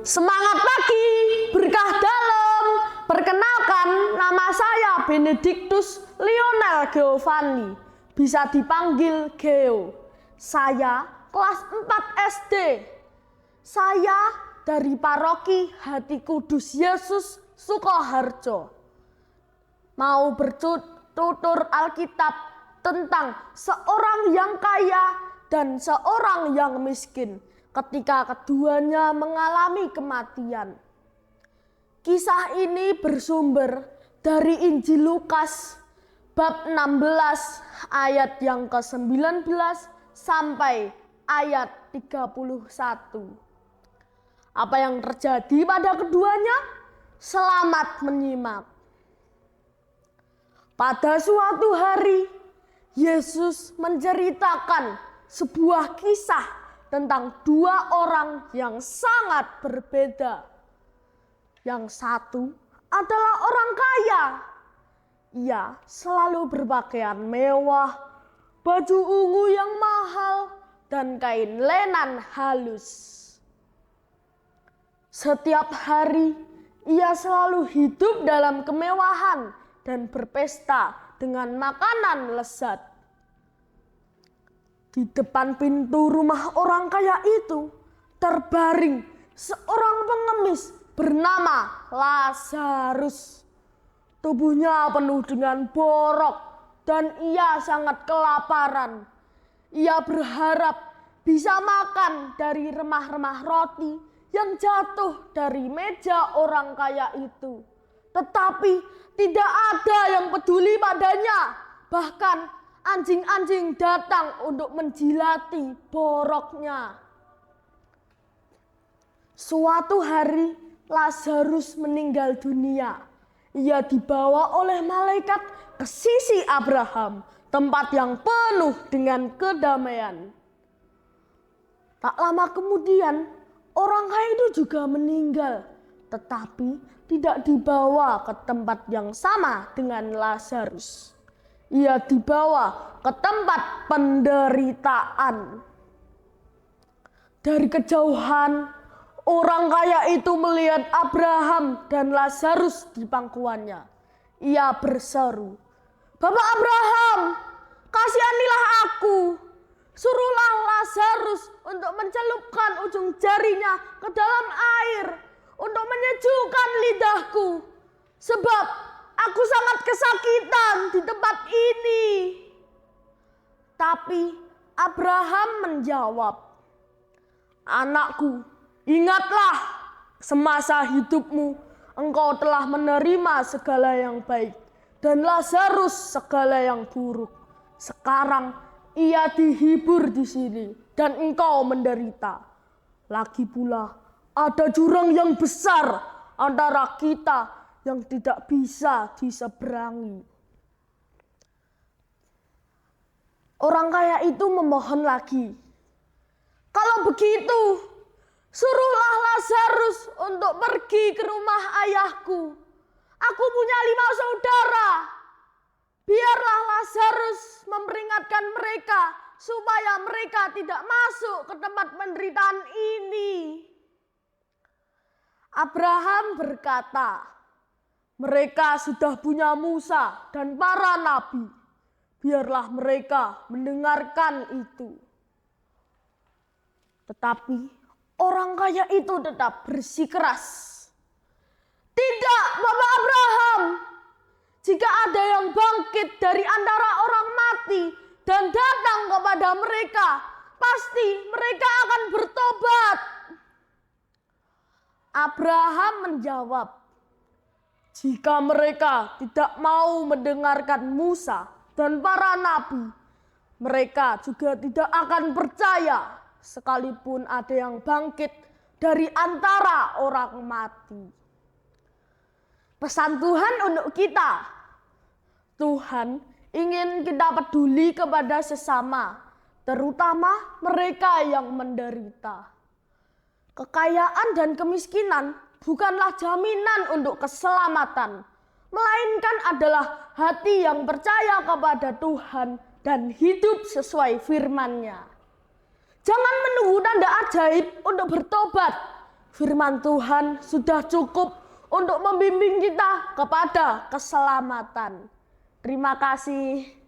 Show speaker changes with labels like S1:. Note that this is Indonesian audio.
S1: Semangat pagi, berkah dalam. Perkenalkan, nama saya Benedictus Lionel Giovanni. Bisa dipanggil Geo. Saya kelas 4 SD. Saya dari Paroki Hati Kudus Yesus Sukoharjo. Mau bertutur Alkitab tentang seorang yang kaya dan seorang yang miskin ketika keduanya mengalami kematian. Kisah ini bersumber dari Injil Lukas bab 16 ayat yang ke-19 sampai ayat 31. Apa yang terjadi pada keduanya? Selamat menyimak. Pada suatu hari, Yesus menceritakan sebuah kisah tentang dua orang yang sangat berbeda. Yang satu adalah orang kaya. Ia selalu berpakaian mewah, baju ungu yang mahal, dan kain lenan halus. Setiap hari, ia selalu hidup dalam kemewahan dan berpesta dengan makanan lezat. Di depan pintu rumah orang kaya itu terbaring seorang pengemis bernama Lazarus. Tubuhnya penuh dengan borok dan ia sangat kelaparan. Ia berharap bisa makan dari remah-remah roti yang jatuh dari meja orang kaya itu. Tetapi tidak ada yang peduli padanya. Bahkan anjing-anjing datang untuk menjilati boroknya. Suatu hari Lazarus meninggal dunia. Ia dibawa oleh malaikat ke sisi Abraham, tempat yang penuh dengan kedamaian. Tak lama kemudian, orang kaya itu juga meninggal, tetapi tidak dibawa ke tempat yang sama dengan Lazarus. Ia dibawa ke tempat penderitaan. Dari kejauhan, orang kaya itu melihat Abraham dan Lazarus di pangkuannya. Ia berseru, "Bapak Abraham, kasihanilah aku. Suruhlah Lazarus untuk mencelupkan ujung jarinya ke dalam air untuk menyejukkan lidahku. Sebab aku sangat kesakitan di tempat ini." Tapi Abraham menjawab, "Anakku, ingatlah semasa hidupmu engkau telah menerima segala yang baik dan Lazarus segala yang buruk. Sekarang ia dihibur di sini dan engkau menderita. Lagi pula ada jurang yang besar antara kita yang tidak bisa diseberangi." Orang kaya itu memohon lagi, "Kalau begitu, suruhlah Lazarus untuk pergi ke rumah ayahku. Aku punya 5 saudara. Biarlah Lazarus memperingatkan mereka supaya mereka tidak masuk ke tempat penderitaan ini." Abraham berkata, "Mereka sudah punya Musa dan para nabi. Biarlah mereka mendengarkan itu." Tetapi orang kaya itu tetap bersikeras, "Tidak, Bapak Abraham. Jika ada yang bangkit dari antara orang mati dan datang kepada mereka, pasti mereka akan bertobat." Abraham menjawab, "Jika mereka tidak mau mendengarkan Musa dan para nabi, mereka juga tidak akan percaya sekalipun ada yang bangkit dari antara orang mati." Pesan Tuhan untuk kita, Tuhan ingin kita peduli kepada sesama, terutama mereka yang menderita. Kekayaan dan kemiskinan bukanlah jaminan untuk keselamatan, melainkan adalah hati yang percaya kepada Tuhan dan hidup sesuai firman-Nya. Jangan menunggu tanda ajaib untuk bertobat. Firman Tuhan sudah cukup untuk membimbing kita kepada keselamatan. Terima kasih.